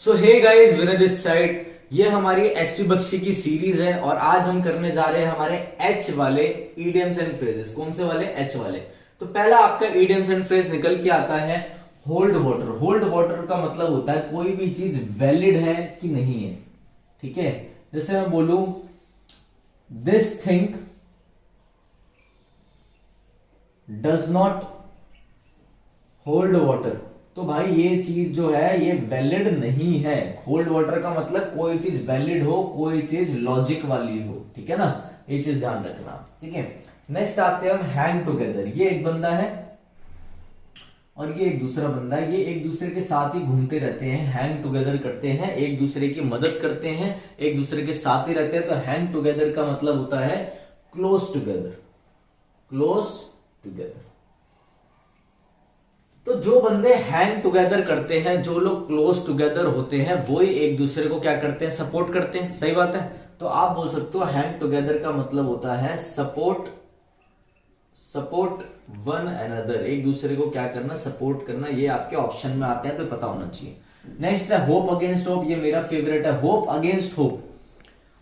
So hey guys, winner this side. ये हमारी SP Bakshi की सीरीज है और आज हम करने जा रहे हैं हमारे एच वाले ईडियम्स एंड फ्रेजेस। कौन से वाले? एच वाले। तो पहला आपका ईडियम्स एंड फ्रेज निकल के आता है होल्ड वाटर। होल्ड वाटर का मतलब होता है कोई भी चीज वैलिड है कि नहीं है। ठीक है, जैसे मैं बोलूं this thing does not hold water, तो भाई ये चीज जो है ये वैलिड नहीं है। होल्ड वाटर का मतलब कोई चीज वैलिड हो, कोई चीज लॉजिक वाली हो। ठीक है ना, ये चीज ध्यान रखना। ठीक है, नेक्स्ट आते हैं हम हैंग टुगेदर। ये एक बंदा है और ये एक दूसरा बंदा है। ये एक दूसरे के साथ ही घूमते रहते हैं, हैंग टुगेदर करते हैं, एक दूसरे की मदद करते हैं, एक दूसरे के साथ ही रहते हैं। तो हैंग टुगेदर का मतलब होता है क्लोज टुगेदर। Close together. तो जो बंदे हैंग टुगेदर करते हैं, जो लोग क्लोज टुगेदर होते हैं, वो ही एक दूसरे को क्या करते हैं? सपोर्ट करते हैं। सही बात है। तो आप बोल सकते हो हैंग टुगेदर का मतलब होता है सपोर्ट वन अनदर। एक दूसरे को क्या करना? सपोर्ट करना। ये आपके ऑप्शन में आते हैं तो पता होना चाहिए। नेक्स्ट है होप अगेंस्ट होप। ये मेरा फेवरेट है। Hope against hope.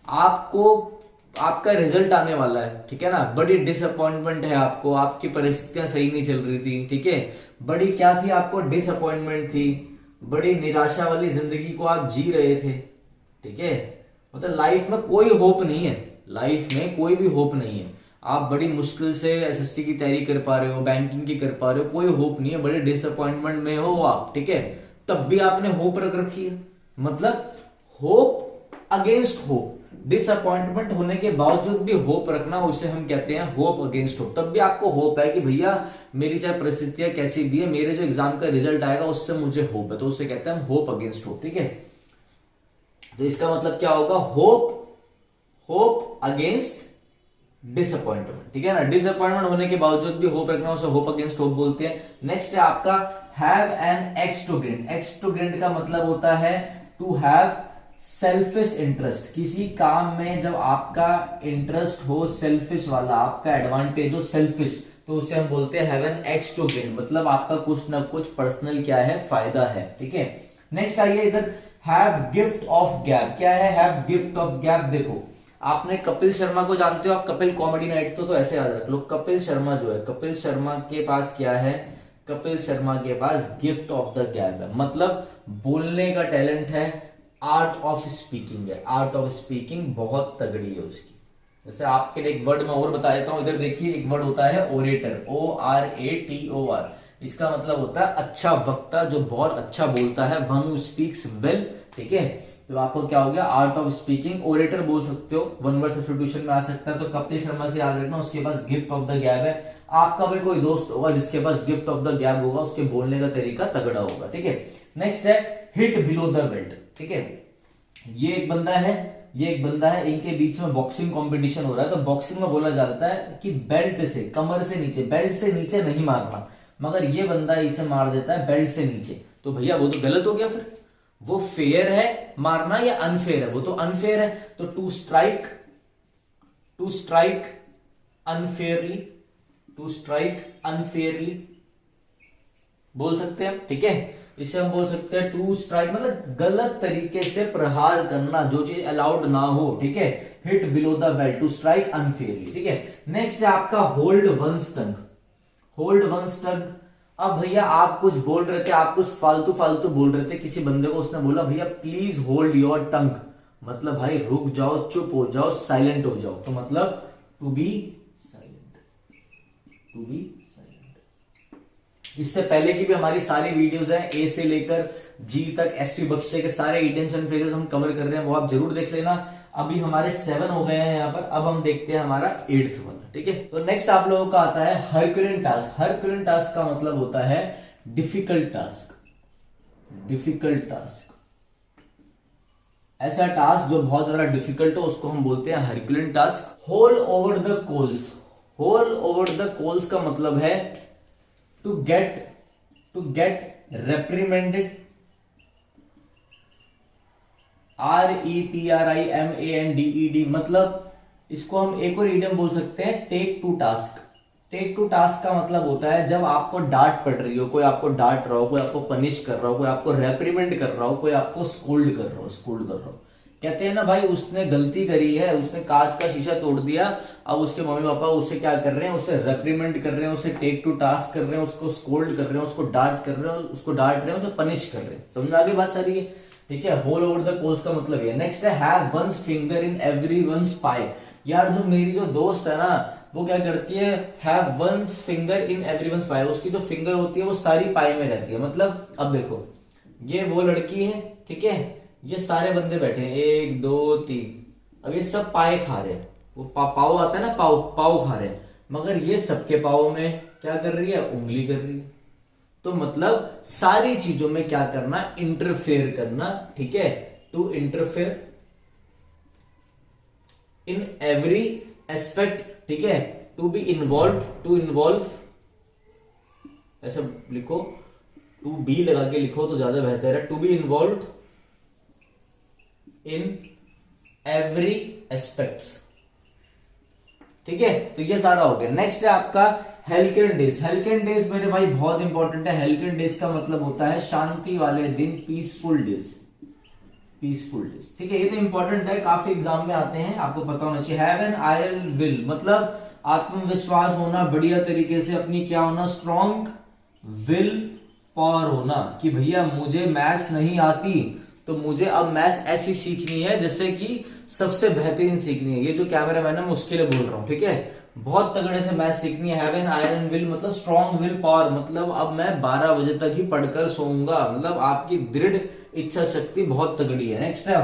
आपको आपका रिजल्ट आने वाला है, ठीक है ना, बड़ी डिसअपॉइंटमेंट है आपको, आपकी परिस्थितियां सही नहीं चल रही थी। ठीक है, बड़ी क्या थी? आपको डिसअपॉइंटमेंट थी, बड़ी निराशा वाली जिंदगी को आप जी रहे थे। ठीक है, मतलब लाइफ में कोई होप नहीं है, लाइफ में कोई भी होप नहीं है। आप बड़ी मुश्किल से एसएससी की तैयारी कर पा रहे हो, बैंकिंग की कर पा रहे हो, कोई होप नहीं है, बड़े डिसअपॉइंटमेंट में हो आप। ठीक है, तब भी आपने होप रख रखी है, मतलब होप अगेंस्ट होप। डिसअपॉइंटमेंट होने के बावजूद भी होप रखना, उसे हम कहते हैं होप अगेंस्ट होप। तब भी आपको होप है कि भैया मेरी चाहे परिस्थितियां कैसी भी है, मेरे जो एग्जाम का रिजल्ट आएगा उससे मुझे होप है, तो उसे कहते हैं होप अगेंस्ट होप। ठीक है, तो इसका मतलब क्या होगा? Hope against disappointment. ठीक है ना, डिसअपॉइंटमेंट होने के बावजूद भी होप रखना, उसे होप अगेंस्ट होप बोलते हैं। नेक्स्ट है आपका have an axe to grind. Axe to grind का मतलब होता है टू हैव सेल्फिश इंटरेस्ट। किसी काम में जब आपका इंटरेस्ट हो सेल्फिश वाला, आपका एडवांटेज हो सेल्फिश, तो उसे हम बोलते हैं have an axe to gain. मतलब आपका कुछ ना कुछ पर्सनल क्या है? फायदा है। ठीक है, नेक्स्ट आइए इधर हैव गिफ्ट ऑफ गैप। क्या है हैव गिफ्ट ऑफ गैप? देखो, आपने कपिल शर्मा को जानते हो आप, कपिल कॉमेडी नाइट, तो ऐसे याद रख लो। कपिल शर्मा जो है, कपिल शर्मा के पास क्या है? कपिल शर्मा के पास गिफ्ट ऑफ द गैप है, मतलब बोलने का टैलेंट है, आर्ट ऑफ स्पीकिंग है। आर्ट ऑफ स्पीकिंग बहुत तगड़ी है उसकी। जैसे आपके लिए एक वर्ड मैं और बता देता हूं, इधर देखिए, एक वर्ड होता है ओरेटर, ORATOR। इसका मतलब होता है अच्छा वक्ता, जो बहुत अच्छा बोलता है, वन हू स्पीक्स वेल। ठीक है, तो आपको क्या हो गया? Art of speaking. ओरेटर बोल सकते हो, वन वर्ड सब्स्टिट्यूशन में आ सकता है। तो कपिल शर्मा से याद रखना, उसके पास गिफ्ट ऑफ द गैप है। आपका भी कोई दोस्त होगा जिसके पास गिफ्ट ऑफ द गैप होगा, उसके बोलने का तरीका तगड़ा होगा। ठीक है, नेक्स्ट है हिट बिलो द बेल्ट। ठीक है, ये एक बंदा है, ये एक बंदा है, इनके बीच में बॉक्सिंग कंपटीशन हो रहा है। तो बॉक्सिंग में बोला जाता है कि बेल्ट से, कमर से नीचे, बेल्ट से नीचे नहीं मारना, मगर ये बंदा इसे मार देता है बेल्ट से नीचे। तो भैया वो तो गलत हो गया, फिर वो फेयर है मारना या अनफेयर है? वो तो अनफेयर है। तो to strike unfairly, to strike unfairly बोल सकते हैं। ठीक है, इसे हम बोल सकते हैं टू स्ट्राइक, मतलब गलत तरीके से प्रहार करना, जो चीज अलाउड ना हो। ठीक है, hit below the belt, to strike unfairly. ठीक है, नेक्स्ट है आपका hold one's tongue. Hold one's tongue. अब भैया आप कुछ बोल रहे थे, आप कुछ फालतू फालतू बोल रहे थे, किसी बंदे को उसने बोला भैया प्लीज होल्ड योर टंग, मतलब भाई रुक जाओ, चुप हो जाओ, साइलेंट हो जाओ। तो मतलब to be silent, to be silent. इससे पहले की भी हमारी सारी वीडियोस हैं, ए से लेकर जी तक, एसपी बख्शे के सारे इडियम्स एंड फ्रेजेस हम कवर कर रहे हैं, वो आप जरूर देख लेना। अभी हमारे 7 हो गए हैं यहाँ पर, अब हम देखते हैं हमारा 8th वाला। ठीक है, तो नेक्स्ट आप लोगों का आता है हरक्यूलिन टास्क। हरक्यूलिन टास्क का मतलब होता है डिफिकल्ट टास्क। डिफिकल्ट टास्क, ऐसा टास्क जो बहुत ज्यादा डिफिकल्ट हो, उसको हम बोलते हैं Herculean task. Haul over the coals. Haul over the coals का मतलब है टू गेट रेप्रीमेंडेड, REPRIMANDED। मतलब इसको हम एक और इडियम बोल सकते हैं take to task. Take to task का मतलब होता है जब आपको डांट पड़ रही हो, कोई आपको डांट रहा हो, कोई आपको पनिश कर रहा हो, कोई आपको रेप्रीमेंड कर रहा हो, कोई आपको स्कोल्ड कर रहा हो, कहते हैं ना भाई उसने गलती करी है, उसने कांच का शीशा तोड़ दिया, अब उसके मम्मी पापा उससे क्या कर रहे हैं, उसे रेप्रीमेंड कर रहे हैं, उसे टेक टू टास्क कर रहे हैं, उसको स्कोल्ड कर रहे हैं, उसको डांट कर रहे हैं, उसको डांट रहे हैं, उसे पनिश कर रहे हैं। समझ में आ गई बात सारी है? ठीक है, होल ओवर द कोल्स का मतलब ये। नेक्स्ट है have one's finger in everyone's pie. यार जो मेरी जो दोस्त है ना वो क्या करती है, have one's finger in everyone's pie, उसकी जो फिंगर होती है वो सारी पाई में रहती है। मतलब अब देखो ये वो लड़की है, ठीक है, ये सारे बंदे बैठे हैं 1 2 3, अब ये सब पाए खा रहे हैं, वो पाव आता है ना, पाव पाव खा रहे हैं, मगर ये सबके पाव में क्या कर रही है, उंगली कर रही है। तो मतलब सारी चीजों में क्या करना, इंटरफेयर करना, ठीक है, to interfere in every aspect, ठीक है, to be involve, to involve, ऐसा लिखो, टू बी लगा के लिखो तो ज्यादा बेहतर है, to be involve in every aspects, ठीक है। तो ये सारा हो गया। नेक्स्ट है आपका हेल्केन डेज। हेल्केन डेज मेरे भाई बहुत इंपॉर्टेंट है। हेल्केन डेज का मतलब होता है शांति वाले दिन, पीसफुल डेज, पीसफुल डेज, ठीक है। ये तो इंपॉर्टेंट है, काफी एग्जाम में आते हैं, आपको पता होना चाहिए। हैव एन आयरन विल मतलब आत्मविश्वास होना, बढ़िया तरीके से अपनी क्या होना, स्ट्रॉन्ग विल पावर होना, कि भैया मुझे मैथ्स नहीं आती तो मुझे अब मैथ्स ऐसी सीखनी है जैसे कि सबसे बेहतरीन सीखनी है। ये जो कैमरा मैन है मैं उसके लिए बोल रहा हूं, ठीक है, बहुत तगड़े से मैथ्स सीखनी है। हैव एन आयरन विल मतलब स्ट्रॉन्ग विल पावर, मतलब अब मैं 12 बजे तक ही पढ़कर सोऊंगा, मतलब आपकी दृढ़ इच्छा शक्ति बहुत तगड़ी है। नेक्स्ट है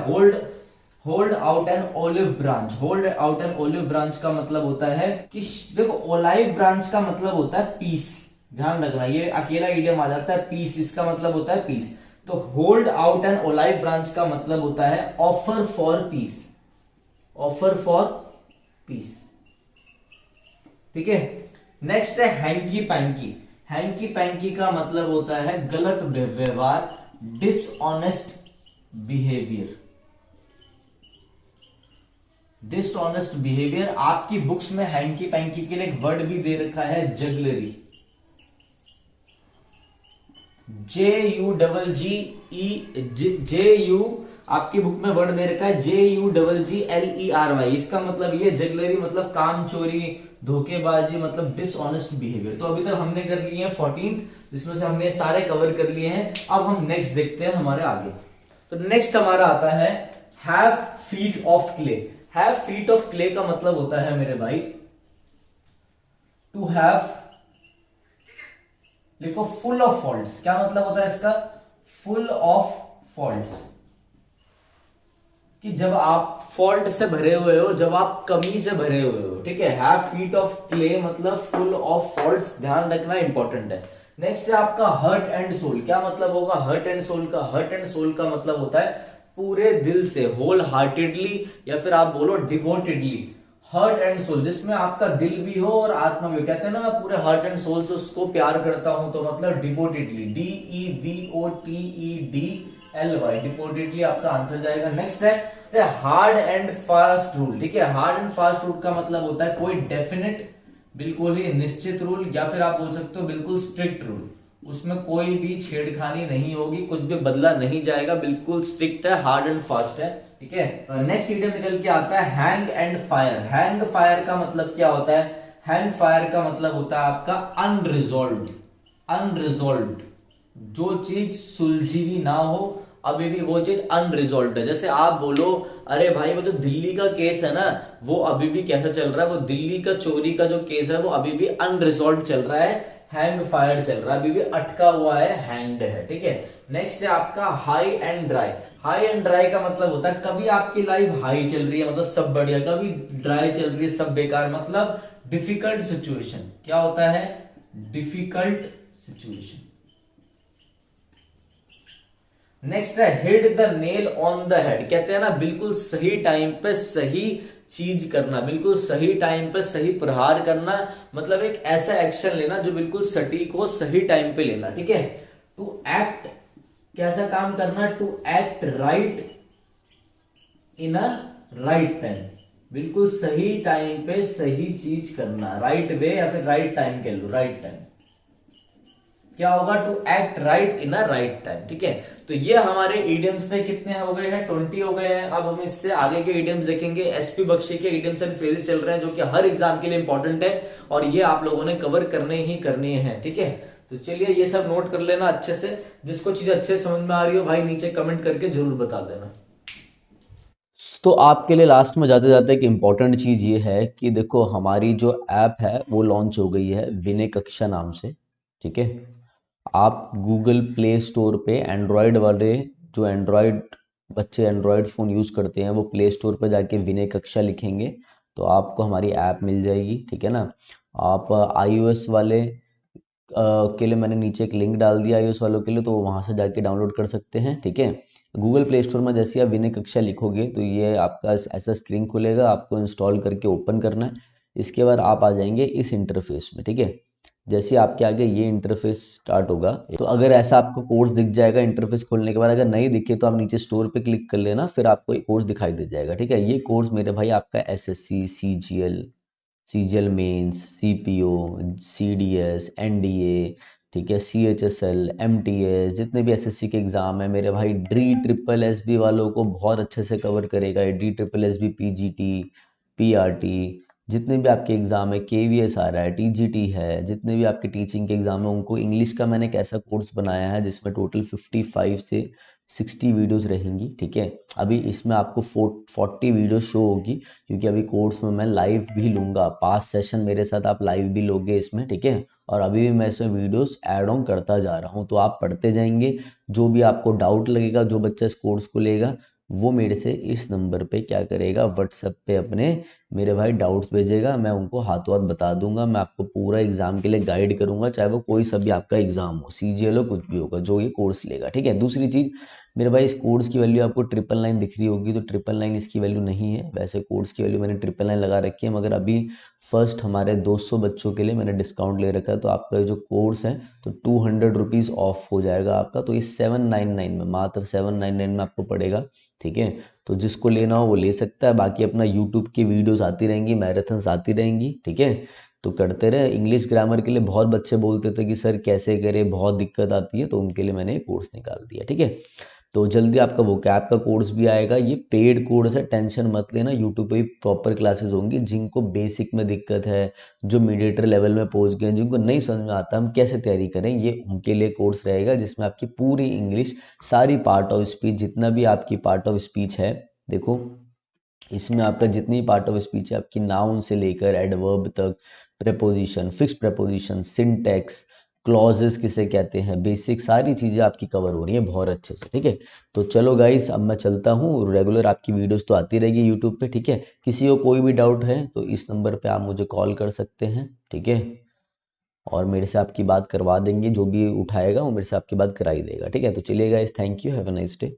hold out an olive branch. Hold out an olive branch का मतलब होता है कि देखो ओलाइव ब्रांच का मतलब होता है पीस, ध्यान रखना, ये अकेला इडियम आ जाता है पीस, इसका मतलब होता है पीस। तो होल्ड आउट एन ओलाइव ब्रांच का मतलब होता है offer for piece, offer for piece, ठीक है। नेक्स्ट है हैंकी पैंकी। हैंकी पैंकी का मतलब होता है गलत व्यवहार, डिसऑनेस्ट बिहेवियर, डिसऑनेस्ट बिहेवियर। आपकी बुक्स में हैंकी पैंकी के लिए एक वर्ड भी दे रखा है, जगलरी, JUGGERY, आपकी बुक में वर्ड दे रखा है JUGGLERY। इसका मतलब ये जगलरी मतलब काम चोरी, धोखेबाजी, मतलब डिसऑनेस्ट बिहेवियर। तो अभी तक हमने कर लिए हैं 14, जिसमें से हमने सारे कवर कर लिए हैं। अब हम नेक्स्ट देखते हैं हमारे आगे। तो नेक्स्ट हमारा आता है have feet of clay. Have feet of clay का मतलब होता है मेरे भाई टू हैव, लिखो फुल ऑफ फॉल्ट्स। क्या मतलब होता है इसका, फुल ऑफ फॉल्ट्स, कि जब आप फॉल्ट से भरे हुए हो, जब आप कमी से भरे हुए हो, ठीक है। हैव फीट ऑफ क्ले मतलब फुल ऑफ फॉल्ट्स, ध्यान रखना इंपॉर्टेंट है। नेक्स्ट है आपका हर्ट एंड सोल। क्या मतलब होगा हर्ट एंड सोल का, हर्ट एंड सोल का मतलब होता है पूरे दिल से, होल हार्टेडली, या फिर आप बोलो डिवोटेडली, हर्ट एंड सोल, जिसमें आपका दिल भी हो और आत्मा भी। कहते हैं ना मैं पूरे हार्ट एंड सोल से उसको प्यार करता हूं, तो मतलब डिवोटेडली, DEVOTEDLY, डिवोटेडली आपका आंसर जाएगा। नेक्स्ट है हार्ड एंड फास्ट रूल, ठीक है। हार्ड एंड फास्ट रूल का मतलब होता है कोई डेफिनेट, बिल्कुल ही निश्चित रूल, या फिर आप बोल सकते हो बिल्कुल स्ट्रिक्ट रूल, उसमें कोई भी छेड़खानी नहीं होगी, कुछ भी बदला नहीं जाएगा, बिल्कुल स्ट्रिक्ट है, हार्ड एंड फास्ट है, ठीक है। नेक्स्ट इडियम निकल के आता है hang and fire. Hang fire का मतलब क्या होता है, हैंग फायर का मतलब होता है आपका अनरिजॉल्व्ड, अनरिजॉल्व्ड, जो चीज सुलझी हुई ना हो, अभी भी वो चीज अनरिजॉल्व्ड है। जैसे आप बोलो अरे भाई वो जो दिल्ली का केस है ना, वो अभी भी कैसा चल रहा है, वो दिल्ली का चोरी का जो केस है वो अभी भी अनरिजॉल्व्ड चल रहा है, हैंग फायर चल रहा है, अभी भी अटका हुआ है, हैंग्ड है, ठीक है। नेक्स्ट है आपका high and dry. High and dry का मतलब होता है कभी आपकी लाइफ हाई चल रही है मतलब सब बढ़िया, कभी ड्राई चल रही है सब बेकार, मतलब डिफिकल्ट सिचुएशन। क्या होता है, डिफिकल्ट सिचुएशन। नेक्स्ट है hit the nail on the head. कहते हैं ना बिल्कुल सही टाइम पे सही चीज करना, बिल्कुल सही टाइम पे सही प्रहार करना, मतलब एक ऐसा एक्शन लेना जो बिल्कुल सटीक हो, सही टाइम पे लेना, ठीक है। टू एक्ट, कैसा काम करना, to act right in a right time, बिल्कुल सही टाइम पे सही चीज करना, राइट वे या फिर राइट टाइम कह लो, राइट टाइम। क्या होगा, to act right in a right time, ठीक है। तो ये हमारे इडियम्स में कितने हो गए हैं, 20 हो गए हैं। अब हम इससे आगे के इडियम्स देखेंगे। एसपी बख्शी के इडियम्स एंड फ्रेजेस चल रहे हैं, जो कि हर एग्जाम के लिए इंपॉर्टेंट है और ये आप लोगों ने कवर करने ही करने हैं, ठीक है। तो चलिए ये सब नोट कर लेना अच्छे से। जिसको चीज अच्छे से समझ में आ रही हो भाई नीचे कमेंट करके जरूर बता देना। तो आपके लिए लास्ट में जाते जाते एक इम्पॉर्टेंट चीज़ ये है कि देखो हमारी जो ऐप है वो लॉन्च हो गई है विनय कक्षा नाम से, ठीक है। आप गूगल प्ले स्टोर पे एंड्रॉयड वाले, जो एंड्रॉयड बच्चे एंड्रॉयड फ़ोन यूज़ करते हैं वो प्ले स्टोर पे जाके विनय कक्षा लिखेंगे तो आपको हमारी ऐप मिल जाएगी, ठीक है ना। आप iOS वाले के लिए मैंने नीचे एक लिंक डाल दिया iOS वालों के लिए, तो वहाँ से जाके डाउनलोड कर सकते हैं, ठीक है। गूगल प्ले स्टोर में जैसे आप विनय कक्षा लिखोगे तो ये आपका ऐसा स्क्रीन खुलेगा, आपको इंस्टॉल करके ओपन करना है। इसके बाद आप आ जाएंगे इस इंटरफेस में, ठीक है। जैसे आपके आगे ये इंटरफेस स्टार्ट होगा, तो अगर ऐसा आपको कोर्स दिख जाएगा इंटरफेस खोलने के बाद, अगर नहीं दिखे तो आप नीचे स्टोर पे क्लिक कर लेना, फिर आपको एक कोर्स दिखाई दे जाएगा, ठीक है। ये कोर्स मेरे भाई आपका SSC, CGL, CGL mains, CPO, CDS, NDA, ठीक है, सीएचएसएल, एमटीएस, जितने भी एसएससी के एग्ज़ाम है मेरे भाई, डी ट्रिपल एसबी वालों को बहुत अच्छे से कवर करेगा। D triple SB, PGT, PRT, जितने भी आपके एग्ज़ाम है, केवीएस आ रहा है, टीजीटी है, जितने भी आपके टीचिंग के एग्ज़ाम है उनको इंग्लिश का मैंने एक ऐसा कोर्स बनाया है जिसमें टोटल 55 से 60 वीडियोस रहेंगी, ठीक है। अभी इसमें आपको 40 वीडियो शो होगी क्योंकि अभी कोर्स में मैं लाइव भी लूँगा, 5 सेशन मेरे साथ आप लाइव भी लोगे इसमें, ठीक है। और अभी भी मैं इसमें वीडियोस ऐड ऑन करता जा रहा हूँ, तो आप पढ़ते जाएंगे। जो भी आपको डाउट लगेगा, जो बच्चा इस कोर्स को लेगा वो मेरे से इस नंबर पे क्या करेगा, व्हाट्सएप पे अपने मेरे भाई डाउट्स भेजेगा, मैं उनको हाथों हाथ बता दूंगा। मैं आपको पूरा एग्जाम के लिए गाइड करूंगा, चाहे वो कोई सा भी आपका एग्जाम हो, सीजीएल हो, कुछ भी होगा, जो ये कोर्स लेगा, ठीक है। दूसरी चीज़ मेरे भाई, इस कोर्स की वैल्यू आपको 999 दिख रही होगी, तो 999 इसकी वैल्यू नहीं है। वैसे कोर्स की वैल्यू मैंने 999 लगा रखी है, मगर अभी फर्स्ट हमारे 200 बच्चों के लिए मैंने डिस्काउंट ले रखा है, तो आपका जो कोर्स है तो 200 रुपीज़ ऑफ हो जाएगा आपका। तो ये 799 में, मात्र 799 में आपको पड़ेगा, ठीक है। तो जिसको लेना हो वो ले सकता है। बाकी अपना यूट्यूब की वीडियोस आती रहेंगी, मैराथन्स आती रहेंगी, ठीक है। तो करते रहे। इंग्लिश ग्रामर के लिए बहुत बच्चे बोलते थे कि सर कैसे करें, बहुत दिक्कत आती है, तो उनके लिए मैंने कोर्स निकाल दिया, ठीक है। तो जल्दी आपका वो कैप का कोर्स भी आएगा। ये पेड कोर्स है, टेंशन मत लेना। यूट्यूब पे भी प्रॉपर क्लासेस होंगी। जिनको बेसिक में दिक्कत है, जो मीडिएटर लेवल में पहुंच गए, जिनको नहीं समझ में आता हम कैसे तैयारी करें, ये उनके लिए कोर्स रहेगा, जिसमें आपकी पूरी इंग्लिश, सारी पार्ट ऑफ स्पीच, जितना भी आपकी पार्ट ऑफ स्पीच है, देखो इसमें आपका जितनी पार्ट ऑफ स्पीच है, आपकी नाउन से लेकर एडवर्ब तक, preposition, fix preposition, syntax, clauses किसे कहते हैं, बेसिक सारी चीज़ें आपकी कवर हो रही हैं बहुत अच्छे से, ठीक है। तो चलो गाइस, अब मैं चलता हूँ। रेगुलर आपकी वीडियोस तो आती रहेगी यूट्यूब पे, ठीक है। किसी को कोई भी डाउट है तो इस नंबर पे आप मुझे कॉल कर सकते हैं, ठीक है। और मेरे से आपकी बात करवा देंगे, जो भी उठाएगा वो मेरे से आपकी बात कराई देगा, ठीक है। तो चलिए guys, thank you, have a nice day.